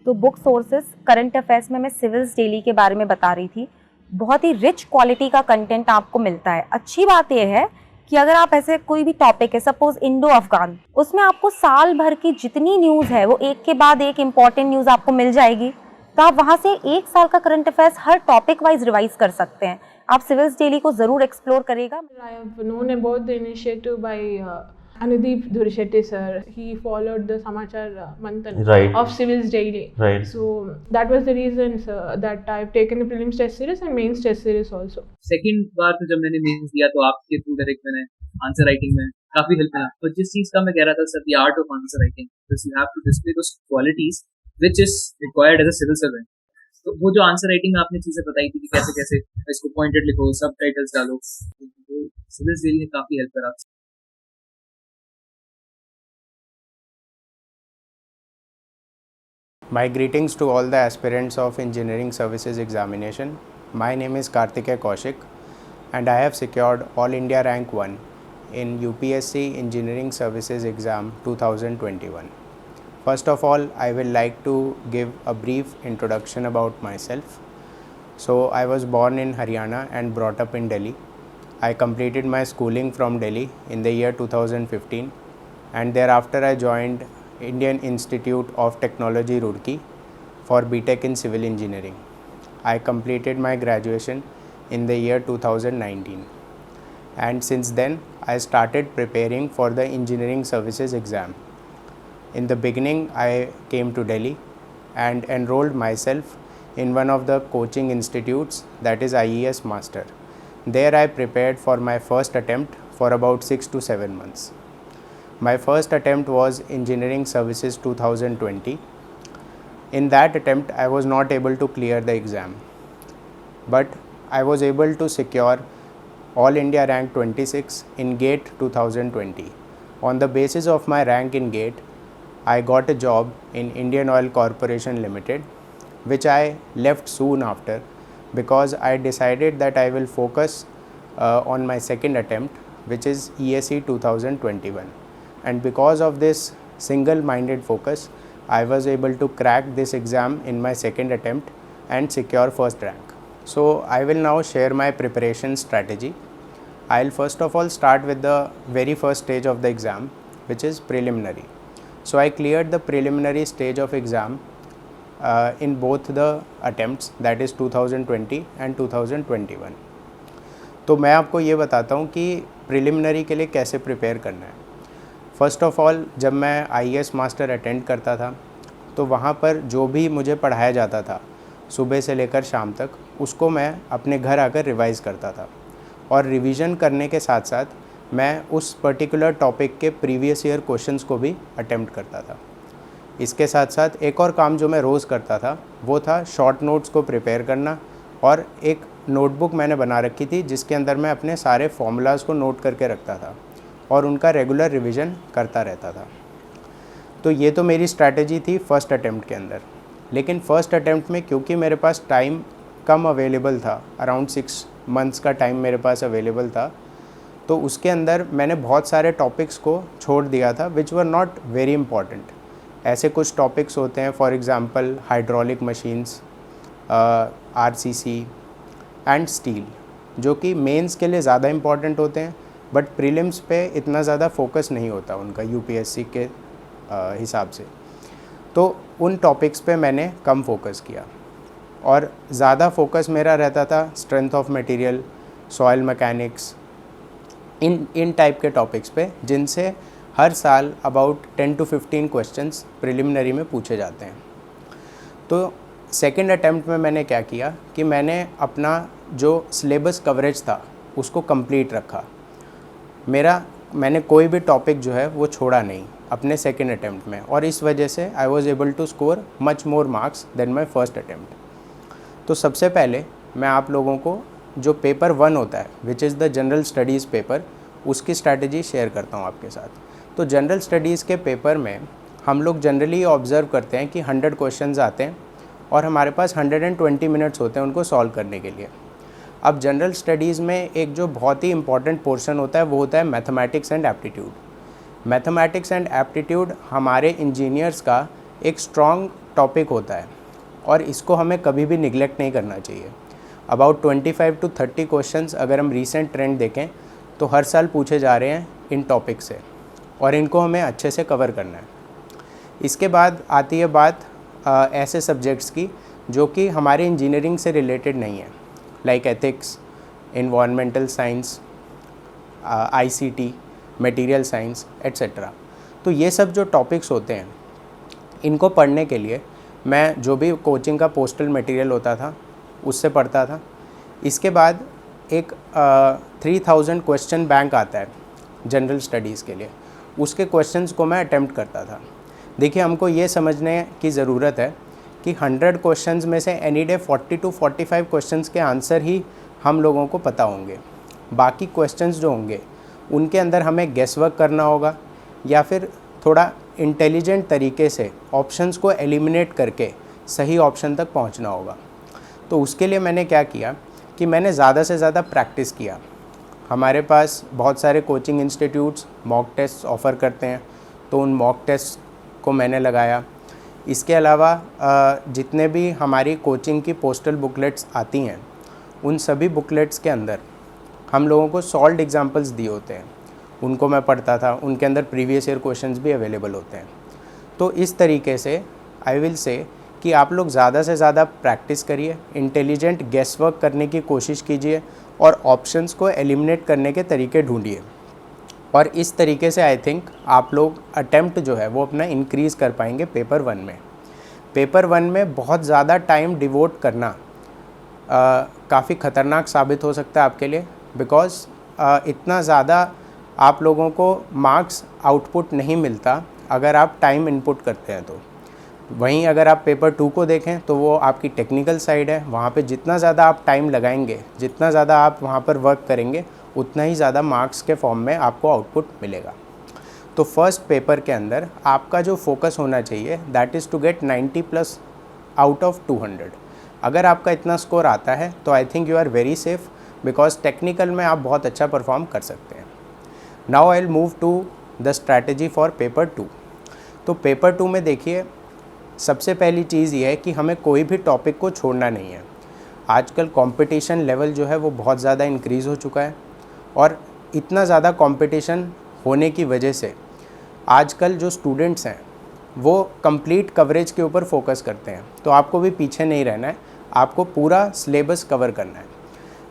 तो book sources current affairs में मैं सिविल्स डेली के बारे में बता रही थी। बहुत ही रिच क्वालिटी का कंटेंट आपको मिलता है। अच्छी बात यह है कि अगर आप ऐसे कोई भी टॉपिक है, सपोज इंडो अफगान, उसमें आपको साल भर की जितनी न्यूज़ है वो एक के बाद एक इम्पॉर्टेंट न्यूज़ आपको मिल जाएगी। तो आप वहाँ से एक साल का करंट अफेयर्स हर टॉपिक वाइज रिवाइज कर सकते हैं। आप सिविल्स डेली को ज़रूर एक्सप्लोर करेगा। I have known about the initiative by Anudeep Dhurishetty sir. He followed the Samachar Manthan Right. of Civils Daily. Right. So that was the reason, sir, that I've taken the prelims test series and mains test series also. Second बार तो जब मैंने mains दिया तो आपके through direct मैंने answer writing में काफी हेल्प मिला। तो जिस चीज का मैं कह रहा था sir, the art of answer writing, because you have to display those qualities which is required as a civil servant. तो वो जो आंसर राइटिंग में आपने चीजें बताई थी कि कैसे कैसे इसको पॉइंटेड लिखो, सब टाइटल्स डालो, तो सिविल्स डेली ने काफी हेल्प करा। My greetings to all the aspirants of Engineering Services Examination. My name is Karthikeya Kaushik and I have secured All India Rank 1 in UPSC Engineering Services Exam 2021. First of all, I will like to give a brief introduction about myself. So, I was born in Haryana and brought up in Delhi. I completed my schooling from Delhi in the year 2015 and thereafter I joined Indian Institute of Technology Roorkee for BTech in Civil Engineering. I completed my graduation in the year 2019 and since then I started preparing for the Engineering Services exam. In the beginning I came to Delhi and enrolled myself in one of the coaching institutes, that is IES Master. There I prepared for my first attempt for about 6 to 7 months. My first attempt was Engineering Services 2020. In that attempt, I was not able to clear the exam, but I was able to secure All India Rank 26 in GATE 2020. On the basis of my rank in GATE, I got a job in Indian Oil Corporation Limited, which I left soon after because I decided that I will focus on my second attempt, which is ESE 2021. And because of this single-minded focus, I was able to crack this exam in my second attempt and secure first rank. So I will now share my preparation strategy. I'll first of all start with the very first stage of the exam, which is preliminary. So I cleared the preliminary stage of exam in both the attempts, that is 2020 and 2021. तो मैं आपको ये बताता हूँ कि preliminary के लिए कैसे प्रिपेयर करना है। फ़र्स्ट ऑफ़ ऑल, जब मैं IES मास्टर अटेंड करता था तो वहाँ पर जो भी मुझे पढ़ाया जाता था सुबह से लेकर शाम तक, उसको मैं अपने घर आकर रिवाइज़ करता था और रिवीजन करने के साथ साथ मैं उस पर्टिकुलर टॉपिक के प्रीवियस ईयर क्वेश्चंस को भी अटेम्प्ट करता था। इसके साथ साथ एक और काम जो मैं रोज़ करता था वो था शॉर्ट नोट्स को प्रिपेयर करना, और एक नोटबुक मैंने बना रखी थी जिसके अंदर मैं अपने सारे फॉर्मूलाज़ को नोट करके रखता था और उनका रेगुलर रिवीजन करता रहता था। तो ये तो मेरी स्ट्रैटेजी थी फ़र्स्ट अटेम्प्ट के अंदर। लेकिन फ़र्स्ट अटेम्प्ट में क्योंकि मेरे पास टाइम कम अवेलेबल था, अराउंड 6 मंथ्स का टाइम मेरे पास अवेलेबल था, तो उसके अंदर मैंने बहुत सारे टॉपिक्स को छोड़ दिया था विच वर नॉट वेरी इंपॉर्टेंट। ऐसे कुछ टॉपिक्स होते हैं, for example hydraulic machines, RCC and steel, जो कि मेंस के लिए ज़्यादा इंपॉर्टेंट होते हैं बट प्रीलिम्स पे इतना ज़्यादा फोकस नहीं होता उनका UPSC के हिसाब से। तो उन टॉपिक्स पे मैंने कम फोकस किया और ज़्यादा फोकस मेरा रहता था strength of material, soil mechanics, in type के टॉपिक्स पे, जिनसे हर साल अबाउट 10 to 15 क्वेश्चंस प्रिलिमिनरी में पूछे जाते हैं। तो सेकंड अटेम्प्ट में मैंने क्या किया कि मैंने अपना जो सिलेबस कवरेज था उसको कंप्लीट रखा। मैंने कोई भी टॉपिक जो है वो छोड़ा नहीं अपने सेकंड अटेम्प्ट में, और इस वजह से I was able to score much more marks than my first attempt. तो सबसे पहले मैं आप लोगों को जो पेपर 1 होता है which is the general studies paper, उसकी स्ट्रैटेजी शेयर करता हूँ आपके साथ। तो जनरल स्टडीज़ के पेपर में हम लोग जनरली ऑब्ज़र्व करते हैं कि 100 क्वेश्चंस आते हैं और हमारे पास 120 मिनट्स होते हैं उनको सॉल्व करने के लिए। अब जनरल स्टडीज़ में एक जो बहुत ही इंपॉर्टेंट पोर्शन होता है वो होता है mathematics and aptitude. Mathematics and aptitude हमारे इंजीनियर्स का एक स्ट्रॉन्ग टॉपिक होता है और इसको हमें कभी भी निगलेक्ट नहीं करना चाहिए। अबाउट 25 to 30 क्वेश्चंस अगर हम रीसेंट ट्रेंड देखें तो हर साल पूछे जा रहे हैं इन टॉपिक से और इनको हमें अच्छे से कवर करना है। इसके बाद आती है बात ऐसे सब्जेक्ट्स की जो कि हमारे इंजीनियरिंग से रिलेटेड नहीं है, like ethics, environmental science, ICT, material science etcetera. तो ये सब जो टॉपिक्स होते हैं इनको पढ़ने के लिए मैं जो भी कोचिंग का पोस्टल मटेरियल होता था उससे पढ़ता था। इसके बाद एक 3000 क्वेश्चन बैंक आता है जनरल स्टडीज़ के लिए, उसके क्वेश्चंस को मैं अटेम्प्ट करता था। देखिए, हमको ये समझने की ज़रूरत है कि 100 क्वेश्चंस में से एनी डे 40 to 45 क्वेश्चंस के आंसर ही हम लोगों को पता होंगे। बाकी क्वेश्चंस जो होंगे उनके अंदर हमें गेस वर्क करना होगा या फिर थोड़ा इंटेलिजेंट तरीके से ऑप्शंस को एलिमिनेट करके सही ऑप्शन तक पहुंचना होगा। तो उसके लिए मैंने क्या किया कि मैंने ज़्यादा से ज़्यादा प्रैक्टिस किया। हमारे पास बहुत सारे coaching institutes mock test offer करते हैं, तो उन मॉक टेस्ट को मैंने लगाया। इसके अलावा जितने भी हमारी कोचिंग की पोस्टल बुकलेट्स आती हैं उन सभी बुकलेट्स के अंदर हम लोगों को सॉल्व्ड एग्जांपल्स दिए होते हैं, उनको मैं पढ़ता था। उनके अंदर प्रीवियस ईयर क्वेश्चंस भी अवेलेबल होते हैं। तो इस तरीके से आई विल से कि आप लोग ज़्यादा से ज़्यादा प्रैक्टिस करिए, इंटेलिजेंट गेस वर्क करने की कोशिश कीजिए और ऑप्शंस को एलिमिनेट करने के तरीके ढूंढिए। और इस तरीके से आई थिंक आप लोग अटेम्प्ट जो है वो अपना इंक्रीज़ कर पाएंगे पेपर 1 में। पेपर 1 में बहुत ज़्यादा टाइम डिवोट करना काफ़ी ख़तरनाक साबित हो सकता है आपके लिए, बिकॉज़ इतना ज़्यादा आप लोगों को मार्क्स आउटपुट नहीं मिलता अगर आप टाइम इनपुट करते हैं तो। वहीं अगर आप पेपर 2 को देखें तो वो आपकी टेक्निकल साइड है, वहाँ पे जितना ज़्यादा आप टाइम लगाएंगे, जितना ज़्यादा आप वहाँ पर वर्क करेंगे, उतना ही ज़्यादा मार्क्स के फॉर्म में आपको आउटपुट मिलेगा। तो फर्स्ट पेपर के अंदर आपका जो फोकस होना चाहिए that is to get 90+ out of 200। अगर आपका इतना स्कोर आता है तो I think you are very safe, because technical में आप बहुत अच्छा परफॉर्म कर सकते हैं। Now I will move to the strategy for paper 2। तो पेपर 2 में देखिए, सबसे पहली चीज़ ये है कि हमें कोई भी टॉपिक को छोड़ना नहीं है। आजकल कंपटीशन लेवल जो है वो बहुत ज़्यादा इंक्रीज़ हो चुका है और इतना ज़्यादा कंपटीशन होने की वजह से आजकल जो स्टूडेंट्स हैं वो कंप्लीट कवरेज के ऊपर फोकस करते हैं। तो आपको भी पीछे नहीं रहना है, आपको पूरा सिलेबस कवर करना है।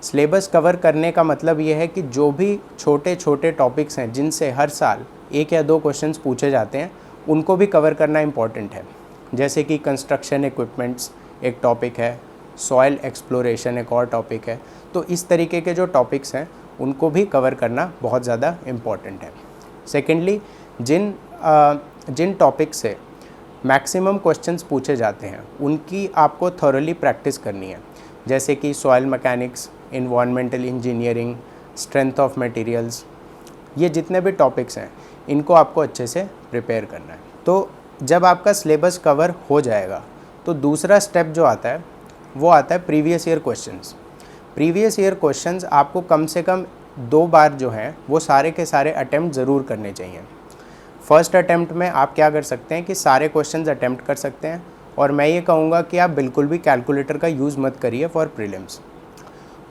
सिलेबस कवर करने का मतलब ये है कि जो भी छोटे छोटे टॉपिक्स हैं जिनसे हर साल 1 या 2 क्वेश्चंस पूछे जाते हैं उनको भी कवर करना इम्पॉर्टेंट है। जैसे कि कंस्ट्रक्शन इक्विपमेंट्स एक टॉपिक है, सॉइल एक्सप्लोरेशन एक और टॉपिक है। तो इस तरीके के जो टॉपिक्स हैं उनको भी कवर करना बहुत ज़्यादा इम्पॉर्टेंट है। सेकेंडली, जिन टॉपिक से मैक्सिमम क्वेश्चंस पूछे जाते हैं उनकी आपको थॉरली प्रैक्टिस करनी है। जैसे कि soil mechanics, environmental engineering, strength of materials, ये जितने भी टॉपिक्स हैं इनको आपको अच्छे से प्रिपेयर करना है। तो जब आपका सिलेबस कवर हो जाएगा तो दूसरा स्टेप जो आता है वो आता है previous year questions. Previous year questions आपको कम से कम 2 बार जो हैं वो सारे के सारे अटैम्प्ट ज़रूर करने चाहिए। फर्स्ट अटैम्प्ट में आप क्या कर सकते हैं कि सारे क्वेश्चंस अटैम्प्ट कर सकते हैं, और मैं ये कहूँगा कि आप बिल्कुल भी कैलकुलेटर का यूज़ मत करिए फॉर प्रीलिम्स।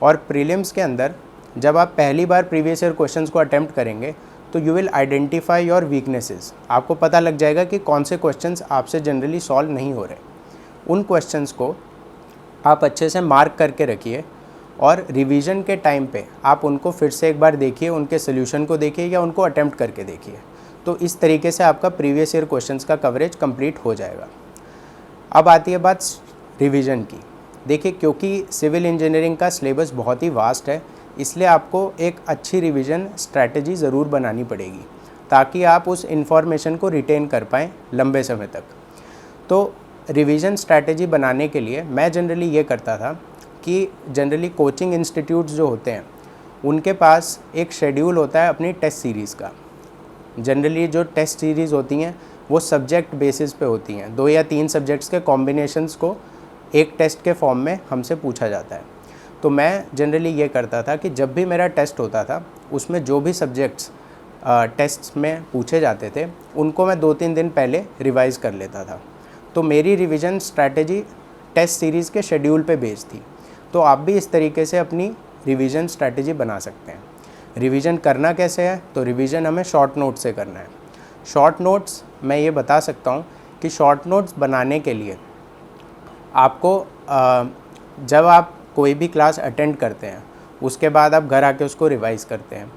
और प्रीलिम्स के अंदर जब आप पहली बार प्रीवियस ईयर क्वेश्चंस को अटैम्प्ट करेंगे तो you will identify your weaknesses. आपको पता लग जाएगा कि कौन से क्वेश्चंस आपसे जनरली सॉल्व नहीं हो रहे। उन क्वेश्चंस को आप अच्छे से मार्क करके रखिए और रिवीजन के टाइम पे आप उनको फिर से एक बार देखिए, उनके सोल्यूशन को देखिए या उनको अटैम्प्ट करके देखिए। तो इस तरीके से आपका प्रीवियस ईयर क्वेश्चंस का कवरेज कंप्लीट हो जाएगा। अब आती है बात रिवीजन की। देखिए, क्योंकि सिविल इंजीनियरिंग का सिलेबस बहुत ही वास्ट है, इसलिए आपको एक अच्छी रिवीजन स्ट्रैटेजी ज़रूर बनानी पड़ेगी ताकि आप उस इन्फॉर्मेशन को रिटेन कर पाएँ लंबे समय तक। तो रिवीजन स्ट्रैटेजी बनाने के लिए मैं जनरली ये करता था कि जनरली कोचिंग इंस्टीट्यूट्स जो होते हैं उनके पास एक शेड्यूल होता है अपनी टेस्ट सीरीज़ का। जनरली जो टेस्ट सीरीज़ होती हैं वो सब्जेक्ट बेसिस पे होती हैं। 2 या 3 सब्जेक्ट्स के कॉम्बिनेशंस को एक टेस्ट के फॉर्म में हमसे पूछा जाता है। तो मैं जनरली ये करता था कि जब भी मेरा टेस्ट होता था उसमें जो भी सब्जेक्ट्स टेस्ट्स में पूछे जाते थे उनको मैं 2-3 दिन पहले रिवाइज़ कर लेता था। तो मेरी रिवीजन स्ट्रैटेजी टेस्ट सीरीज़ के शेड्यूल पे बेस्ड थी। तो आप भी इस तरीके से अपनी रिवीजन स्ट्रैटेजी बना सकते हैं। रिवीजन करना कैसे है? तो रिवीजन हमें शॉर्ट नोट्स से करना है। शॉर्ट नोट्स मैं ये बता सकता हूँ कि शॉर्ट नोट्स बनाने के लिए आपको जब आप कोई भी क्लास अटेंड करते हैं उसके बाद आप घर आके उसको रिवाइज़ करते हैं,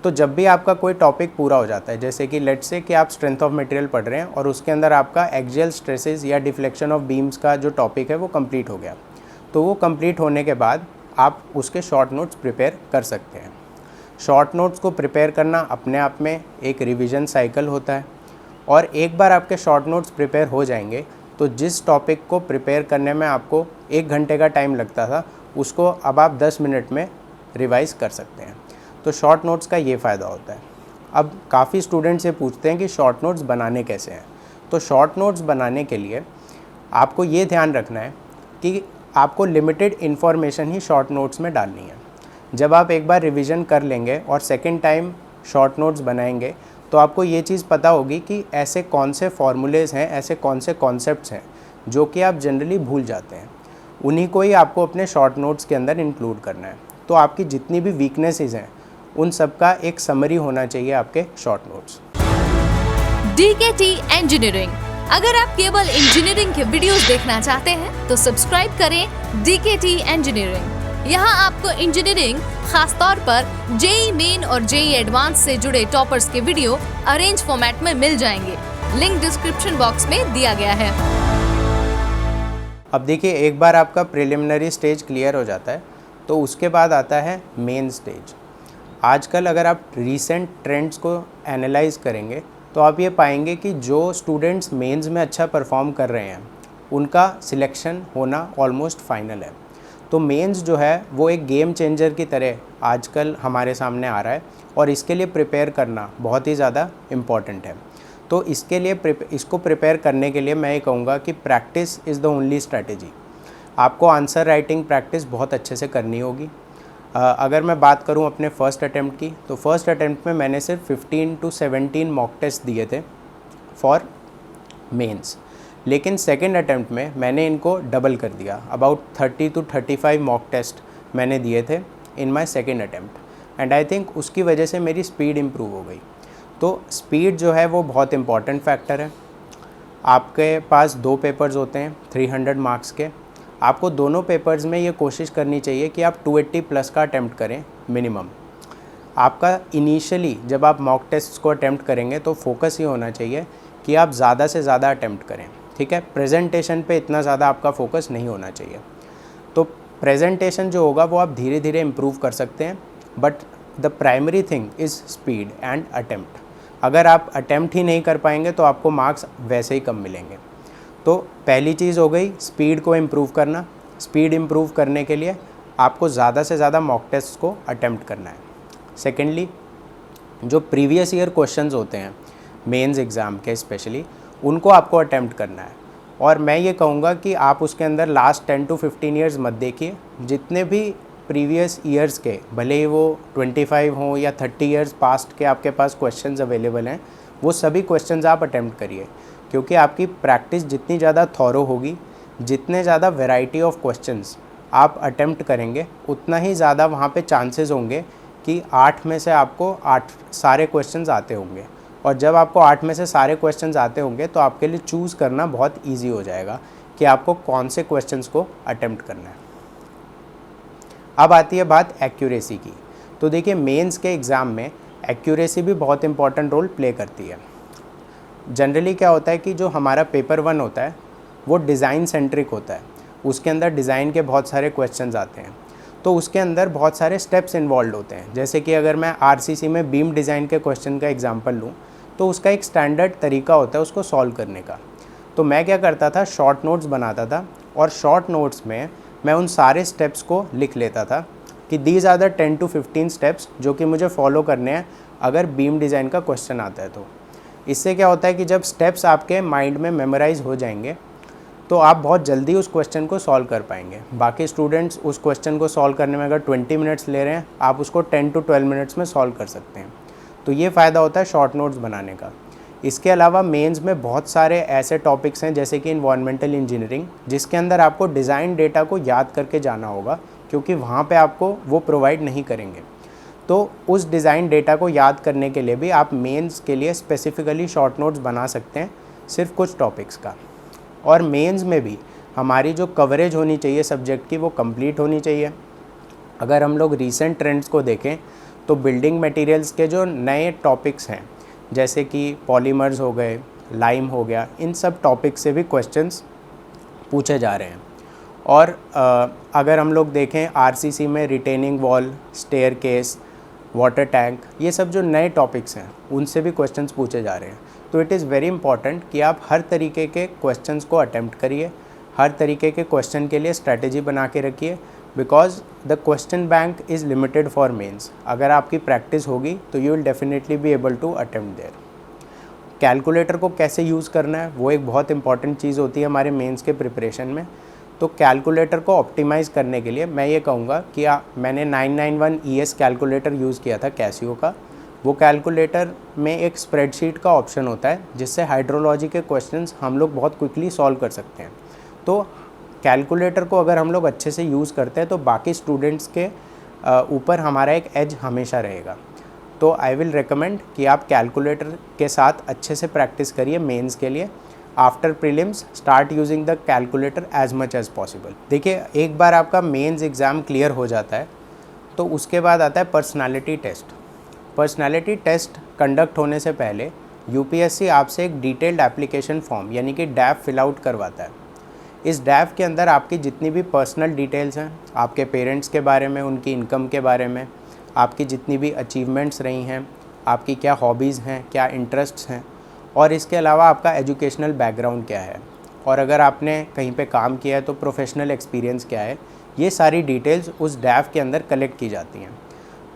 तो जब भी आपका कोई टॉपिक पूरा हो जाता है, जैसे कि लेट्स से कि आप स्ट्रेंथ ऑफ मटेरियल पढ़ रहे हैं और उसके अंदर आपका एक्सियल स्ट्रेसेस या डिफ्लेक्शन ऑफ बीम्स का जो टॉपिक है वो कंप्लीट हो गया, तो वो कंप्लीट होने के बाद आप उसके शॉर्ट नोट्स प्रिपेयर कर सकते हैं। शॉर्ट नोट्स को प्रिपेयर करना अपने आप में एक रिवीजन साइकिल होता है, और एक बार आपके शॉर्ट नोट्स प्रिपेयर हो जाएंगे तो जिस टॉपिक को प्रिपेयर करने में आपको 1 घंटे का टाइम लगता था उसको अब आप 10 मिनट में रिवाइज़ कर सकते हैं। तो शॉर्ट नोट्स का ये फ़ायदा होता है। अब काफ़ी स्टूडेंट से पूछते हैं कि शॉर्ट नोट्स बनाने कैसे हैं। तो शॉर्ट नोट्स बनाने के लिए आपको ये ध्यान रखना है कि आपको लिमिटेड इन्फॉर्मेशन ही शॉर्ट नोट्स में डालनी है। जब आप एक बार रिवीजन कर लेंगे और सेकेंड टाइम शॉर्ट नोट्स बनाएंगे तो आपको ये चीज़ पता होगी कि ऐसे कौन से फॉर्मूलेज़ हैं, ऐसे कौन से कॉन्सेप्ट्स हैं जो कि आप जनरली भूल जाते हैं, उन्हीं को ही आपको अपने शॉर्ट नोट्स के अंदर इंक्लूड करना है। तो आपकी जितनी भी वीकनेसेस हैं उन सब का एक समरी होना चाहिए आपके शॉर्ट नोट्स। DKT इंजीनियरिंग, अगर आप केवल इंजीनियरिंग के वीडियोस देखना चाहते हैं तो सब्सक्राइब करें DKT इंजीनियरिंग। यहाँ आपको इंजीनियरिंग, खासतौर पर JEE मेन और JEE एडवांस से जुड़े टॉपर्स के वीडियो अरेंज फॉर्मेट में मिल जाएंगे। लिंक डिस्क्रिप्शन बॉक्स में दिया गया है। अब देखिए, एक बार आपका प्रिलिमिनरी स्टेज क्लियर हो जाता है तो उसके बाद आता है मेन स्टेज। आजकल अगर आप रीसेंट ट्रेंड्स को एनालाइज करेंगे तो आप ये पाएंगे कि जो स्टूडेंट्स मेंस में अच्छा परफॉर्म कर रहे हैं उनका सिलेक्शन होना ऑलमोस्ट फाइनल है। तो मेंस जो है वो एक गेम चेंजर की तरह आजकल हमारे सामने आ रहा है, और इसके लिए प्रिपेयर करना बहुत ही ज़्यादा इम्पॉर्टेंट है। तो इसके लिए इसको प्रिपेयर करने के लिए मैं ये कहूँगा कि practice is the only strategy. आपको आंसर राइटिंग प्रैक्टिस बहुत अच्छे से करनी होगी। अगर मैं बात करूं अपने फ़र्स्ट अटैम्प्ट की, तो फर्स्ट अटैम्प्ट में मैंने सिर्फ 15 to 17 मॉक टेस्ट दिए थे फॉर मेंस, लेकिन सेकंड अटैम्प्ट में मैंने इनको डबल कर दिया। अबाउट 30 to 35 मॉक टेस्ट मैंने दिए थे in my second attempt, and I think उसकी वजह से मेरी स्पीड इम्प्रूव हो गई। तो स्पीड जो है वो बहुत इंपॉर्टेंट फैक्टर है। आपके पास 2 पेपर्स होते हैं 300 मार्क्स के। आपको दोनों पेपर्स में ये कोशिश करनी चाहिए कि आप 280 प्लस का अटैम्प्ट करें मिनिमम। आपका इनिशियली जब आप मॉक टेस्ट को अटैम्प्ट करेंगे तो फोकस ये होना चाहिए कि आप ज़्यादा से ज़्यादा अटैम्प्ट करें, ठीक है। प्रेजेंटेशन पे इतना ज़्यादा आपका फोकस नहीं होना चाहिए। तो प्रेजेंटेशन जो होगा वो आप धीरे धीरे इम्प्रूव कर सकते हैं, but the primary thing is speed and attempt. अगर आप अटैम्प्ट ही नहीं कर पाएंगे तो आपको मार्क्स वैसे ही कम मिलेंगे। तो पहली चीज़ हो गई स्पीड को इम्प्रूव करना। स्पीड इम्प्रूव करने के लिए आपको ज़्यादा से ज़्यादा मॉक टेस्ट को अटैम्प्ट करना है। सेकेंडली, जो प्रीवियस ईयर क्वेश्चंस होते हैं मेंस एग्ज़ाम के स्पेशली, उनको आपको अटैम्प्ट करना है। और मैं ये कहूँगा कि आप उसके अंदर लास्ट 10 to 15 ईयर्स मत देखिए। जितने भी प्रीवियस ईयर्स के, भले ही वो 25 हों या 30 ईयर्स पास्ट के आपके पास क्वेश्चंस अवेलेबल हैं, वो सभी क्वेश्चंस आप अटैम्प्ट करिए, क्योंकि आपकी प्रैक्टिस जितनी ज़्यादा थॉरो होगी, जितने ज़्यादा वैरायटी ऑफ क्वेश्चंस आप अटैम्प्ट करेंगे, उतना ही ज़्यादा वहाँ पे चांसेस होंगे कि 8 में से आपको 8 सारे क्वेश्चंस आते होंगे। और जब आपको 8 में से सारे क्वेश्चंस आते होंगे तो आपके लिए चूज़ करना बहुत ईजी हो जाएगा कि आपको कौन से क्वेश्चंस को अटैम्प्ट करना है। अब आती है बात एक्यूरेसी की। तो देखिए, मेंस के एग्ज़ाम में एक्यूरेसी भी बहुत इंपॉर्टेंट रोल प्ले करती है। जनरली क्या होता है कि जो हमारा पेपर 1 होता है वो डिज़ाइन सेंट्रिक होता है। उसके अंदर डिज़ाइन के बहुत सारे क्वेश्चंस आते हैं, तो उसके अंदर बहुत सारे स्टेप्स इन्वॉल्व होते हैं। जैसे कि अगर मैं RCC में बीम डिज़ाइन के क्वेश्चन का एग्जांपल लूँ तो उसका एक स्टैंडर्ड तरीका होता है उसको सॉल्व करने का। तो मैं क्या करता था, शॉर्ट नोट्स बनाता था, और शॉर्ट नोट्स में मैं उन सारे स्टेप्स को लिख लेता था कि these are the 10 to 15 steps जो कि मुझे फॉलो करने हैं अगर बीम डिज़ाइन का क्वेश्चन आता है। तो इससे क्या होता है कि जब स्टेप्स आपके माइंड में मेमोराइज हो जाएंगे तो आप बहुत जल्दी उस क्वेश्चन को सॉल्व कर पाएंगे। बाकी स्टूडेंट्स उस क्वेश्चन को सॉल्व करने में अगर 20 मिनट्स ले रहे हैं, आप उसको 10 to 12 मिनट्स में सॉल्व कर सकते हैं। तो ये फ़ायदा होता है शॉर्ट नोट्स बनाने का। इसके अलावा मेंस में बहुत सारे ऐसे टॉपिक्स हैं जैसे कि इन्वायरमेंटल इंजीनियरिंग, जिसके अंदर आपको डिज़ाइन डेटा को याद करके जाना होगा, क्योंकि वहाँ पे आपको वो प्रोवाइड नहीं करेंगे। तो उस डिज़ाइन डेटा को याद करने के लिए भी आप मेंस के लिए स्पेसिफ़िकली शॉर्ट नोट्स बना सकते हैं, सिर्फ कुछ टॉपिक्स का। और मेंस में भी हमारी जो कवरेज होनी चाहिए सब्जेक्ट की, वो कंप्लीट होनी चाहिए। अगर हम लोग रीसेंट ट्रेंड्स को देखें तो बिल्डिंग मटेरियल्स के जो नए टॉपिक्स हैं, जैसे कि पॉलीमर्स हो गए, लाइम हो गया, इन सब टॉपिक से भी क्वेश्चंस पूछे जा रहे हैं। और अगर हम लोग देखें आरसीसी में retaining wall, staircase, water tank, ये सब जो नए टॉपिक्स हैं उनसे भी क्वेश्चंस पूछे जा रहे हैं। तो इट इज़ वेरी इंपॉर्टेंट कि आप हर तरीके के क्वेश्चंस को अटेम्प्ट करिए, हर तरीके के क्वेश्चन के लिए स्ट्रैटेजी बना के रखिए, because the question bank is limited for mains. अगर आपकी प्रैक्टिस होगी तो you will definitely be able to attempt there. Calculator को कैसे यूज़ करना है वो एक बहुत इंपॉर्टेंट चीज़ होती है हमारे मेंस के प्रिपरेशन में। तो कैलकुलेटर को ऑप्टिमाइज़ करने के लिए मैं ये कहूँगा कि मैंने 991 ES कैलकुलेटर यूज़ किया था कैसियो का। वो कैलकुलेटर में एक स्प्रेडशीट का ऑप्शन होता है जिससे हाइड्रोलॉजी के क्वेश्चंस हम लोग बहुत क्विकली सॉल्व कर सकते हैं। तो कैलकुलेटर को अगर हम लोग अच्छे से यूज़ करते हैं तो बाकी स्टूडेंट्स के ऊपर हमारा एक एज हमेशा रहेगा। तो आई विल रिकमेंड कि आप कैलकुलेटर के साथ अच्छे से प्रैक्टिस करिए मेंस के लिए। After prelims start using the calculator as much as possible. देखिए, एक बार आपका मेंस एग्ज़ाम क्लियर हो जाता है तो उसके बाद आता है personality test. Personality test conduct होने से पहले यूपीएससी आपसे एक डिटेल्ड एप्लीकेशन फॉर्म यानी कि डैफ फिल आउट करवाता है। इस डैफ के अंदर आपकी जितनी भी पर्सनल डिटेल्स हैं, आपके पेरेंट्स के बारे में, उनकी इनकम के बारे में, आपकी जितनी भी अचीवमेंट्स रही हैं, आपकी क्या हॉबीज़ हैं, क्या इंटरेस्ट्स हैं, और इसके अलावा आपका एजुकेशनल बैकग्राउंड क्या है, और अगर आपने कहीं पे काम किया है तो प्रोफेशनल एक्सपीरियंस क्या है, ये सारी डिटेल्स उस डैफ के अंदर कलेक्ट की जाती हैं।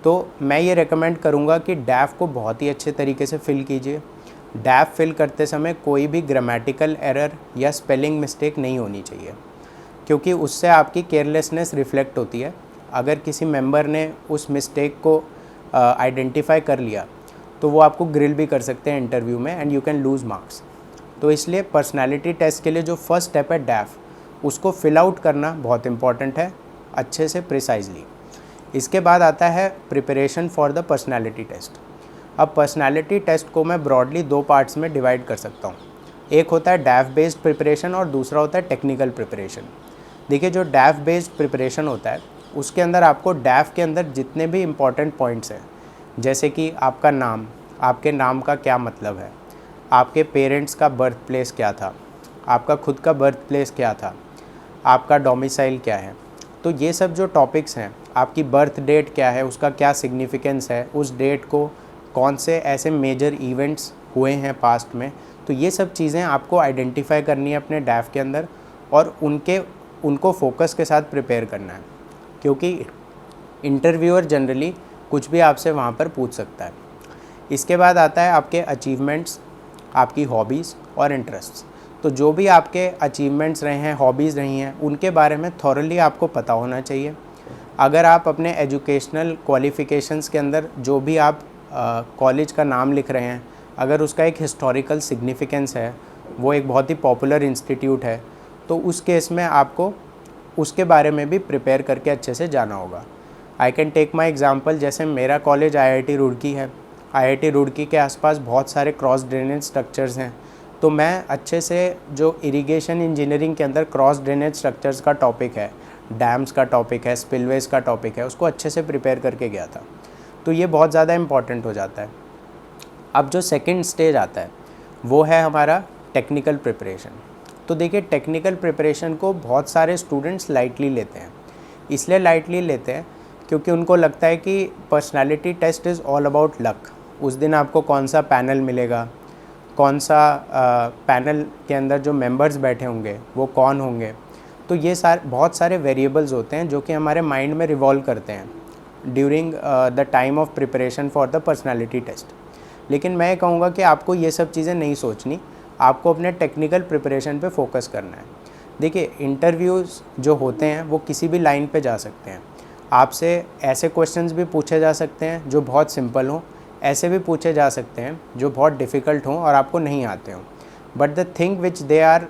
तो मैं ये रेकमेंड करूँगा कि डैफ को बहुत ही अच्छे तरीके से फिल कीजिए। डैफ फिल करते समय कोई भी ग्रामेटिकल एरर या स्पेलिंग मिस्टेक नहीं होनी चाहिए, क्योंकि उससे आपकी केयरलेसनेस रिफ्लेक्ट होती है। अगर किसी मेंबर ने उस मिस्टेक को आइडेंटिफाई कर लिया तो वो आपको ग्रिल भी कर सकते हैं इंटरव्यू में and you can lose marks. तो इसलिए पर्सनालिटी टेस्ट के लिए जो फर्स्ट स्टेप है डैफ, उसको फिल आउट करना बहुत इंपॉर्टेंट है, अच्छे से प्रिसाइजली। इसके बाद आता है preparation for the personality test. अब पर्सनालिटी टेस्ट को मैं ब्रॉडली 2 पार्ट्स में डिवाइड कर सकता हूँ। एक होता है डैफ बेस्ड प्रिपरेशन और दूसरा होता है टेक्निकल प्रिपरेशन। देखिए, जो डैफ बेस्ड प्रिपरेशन होता है उसके अंदर आपको डैफ के अंदर जितने भी इम्पॉर्टेंट पॉइंट्स हैं, जैसे कि आपका नाम, आपके नाम का क्या मतलब है, आपके पेरेंट्स का बर्थ प्लेस क्या था, आपका खुद का बर्थ प्लेस क्या था, आपका डोमिसाइल क्या है, तो ये सब जो टॉपिक्स हैं, आपकी बर्थ डेट क्या है, उसका क्या सिग्निफिकेंस है, उस डेट को कौन से ऐसे मेजर इवेंट्स हुए हैं पास्ट में, तो ये सब चीज़ें आपको आइडेंटिफाई करनी है अपने डैफ के अंदर और उनको फोकस के साथ प्रिपेयर करना है, क्योंकि इंटरव्यूअर जनरली कुछ भी आपसे वहाँ पर पूछ सकता है। इसके बाद आता है आपके अचीवमेंट्स, आपकी हॉबीज़ और इंटरेस्ट्स। तो जो भी आपके अचीवमेंट्स रहे हैं, हॉबीज़ रही हैं, उनके बारे में थॉरली आपको पता होना चाहिए। अगर आप अपने एजुकेशनल क्वालिफ़िकेशंस के अंदर जो भी आप कॉलेज का नाम लिख रहे हैं, अगर उसका एक हिस्टोरिकल सिग्निफिकेंस है, वो एक बहुत ही पॉपुलर इंस्टीट्यूट है, तो उस केस में आपको उसके बारे में भी प्रिपेयर करके अच्छे से जाना होगा। I can take my example, जैसे मेरा कॉलेज IIT रुड़की है। IIT रुड़की के आसपास बहुत सारे क्रॉस ड्रेनेज स्ट्रक्चर्स हैं, तो मैं अच्छे से जो इरिगेशन इंजीनियरिंग के अंदर क्रॉस ड्रेनेज स्ट्रक्चर्स का टॉपिक है, डैम्स का टॉपिक है, स्पिलवेज का टॉपिक है, उसको अच्छे से प्रिपेयर करके गया था। तो ये बहुत ज़्यादा इम्पॉर्टेंट हो जाता है। अब जो सेकंड स्टेज आता है वो है हमारा टेक्निकल प्रिपरेशन। तो देखिए, टेक्निकल प्रिपरेशन को बहुत सारे स्टूडेंट्स लाइटली लेते हैं। इसलिए लाइटली लेते हैं क्योंकि उनको लगता है कि personality test is all about luck. उस दिन आपको कौन सा पैनल मिलेगा, कौन सा पैनल के अंदर जो मेंबर्स बैठे होंगे वो कौन होंगे, तो ये बहुत सारे वेरिएबल्स होते हैं जो कि हमारे माइंड में रिवॉल्व करते हैं during the time of preparation for the personality test. लेकिन मैं कहूँगा कि आपको ये सब चीज़ें नहीं सोचनी, आपको अपने टेक्निकल प्रिपरेशन पे फोकस करना है। देखिए, इंटरव्यूज़ जो होते हैं वो किसी भी लाइन पे जा सकते हैं। आपसे ऐसे क्वेश्चंस भी पूछे जा सकते हैं जो बहुत सिंपल हों, ऐसे भी पूछे जा सकते हैं जो बहुत डिफ़िकल्ट हों और आपको नहीं आते हों, but the thing which they are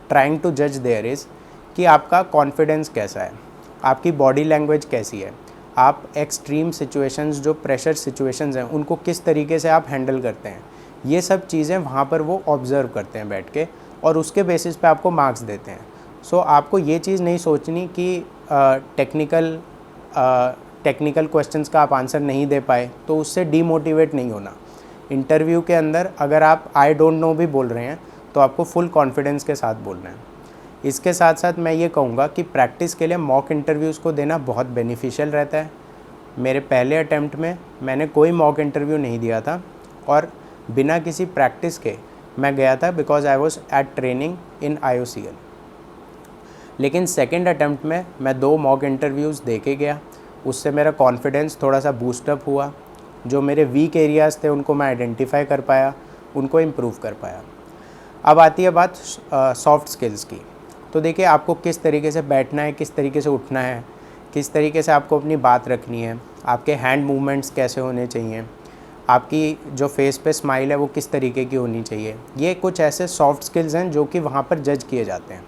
trying to जज देयर इज़ कि आपका कॉन्फिडेंस कैसा है, आपकी बॉडी लैंग्वेज कैसी है, आप एक्सट्रीम सिचुएशंस जो प्रेशर सिचुएशंस हैं उनको किस तरीके से आप हैंडल करते हैं। ये सब चीज़ें वहाँ पर वो ऑब्ज़र्व करते हैं बैठ के और उसके बेसिस पे आपको मार्क्स देते हैं। सो आपको ये चीज़ नहीं सोचनी कि टेक्निकल क्वेश्चंस का आप आंसर नहीं दे पाए तो उससे डीमोटिवेट नहीं होना। इंटरव्यू के अंदर अगर आप आई डोंट नो भी बोल रहे हैं तो आपको फुल कॉन्फिडेंस के साथ बोलना है। इसके साथ साथ मैं ये कहूँगा कि प्रैक्टिस के लिए मॉक इंटरव्यूज़ को देना बहुत बेनिफिशियल रहता है। मेरे पहले अटैम्प्ट में मैंने कोई मॉक इंटरव्यू नहीं दिया था और बिना किसी प्रैक्टिस के मैं गया था because I was at training in IOCL। लेकिन सेकेंड अटैम्प्ट में मैं 2 मॉक इंटरव्यूज़ दे के गया, उससे मेरा कॉन्फिडेंस थोड़ा सा बूस्टअप हुआ। जो मेरे वीक एरियाज़ थे उनको मैं आइडेंटिफाई कर पाया, उनको इम्प्रूव कर पाया। अब आती है बात सॉफ्ट स्किल्स की। तो देखिए आपको किस तरीके से बैठना है, किस तरीके से उठना है, किस तरीके से आपको अपनी बात रखनी है, आपके हैंड मूवमेंट्स कैसे होने चाहिए, आपकी जो फेस पे स्माइल है वो किस तरीके की होनी चाहिए। ये कुछ ऐसे सॉफ्ट स्किल्स हैं जो कि वहाँ पर जज किए जाते हैं।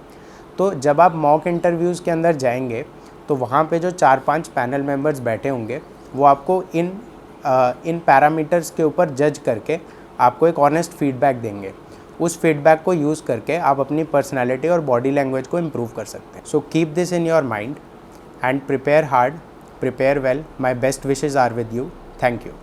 तो जब आप मॉक इंटरव्यूज़ के अंदर जाएंगे तो वहाँ पे जो 4-5 पैनल मेंबर्स बैठे होंगे वो आपको इन पैरामीटर्स के ऊपर जज करके आपको एक ऑनेस्ट फीडबैक देंगे। उस फीडबैक को यूज़ करके आप अपनी पर्सनैलिटी और बॉडी लैंग्वेज को इम्प्रूव कर सकते हैं। So keep this in your mind and prepare hard, prepare well. My best wishes are with you. Thank you.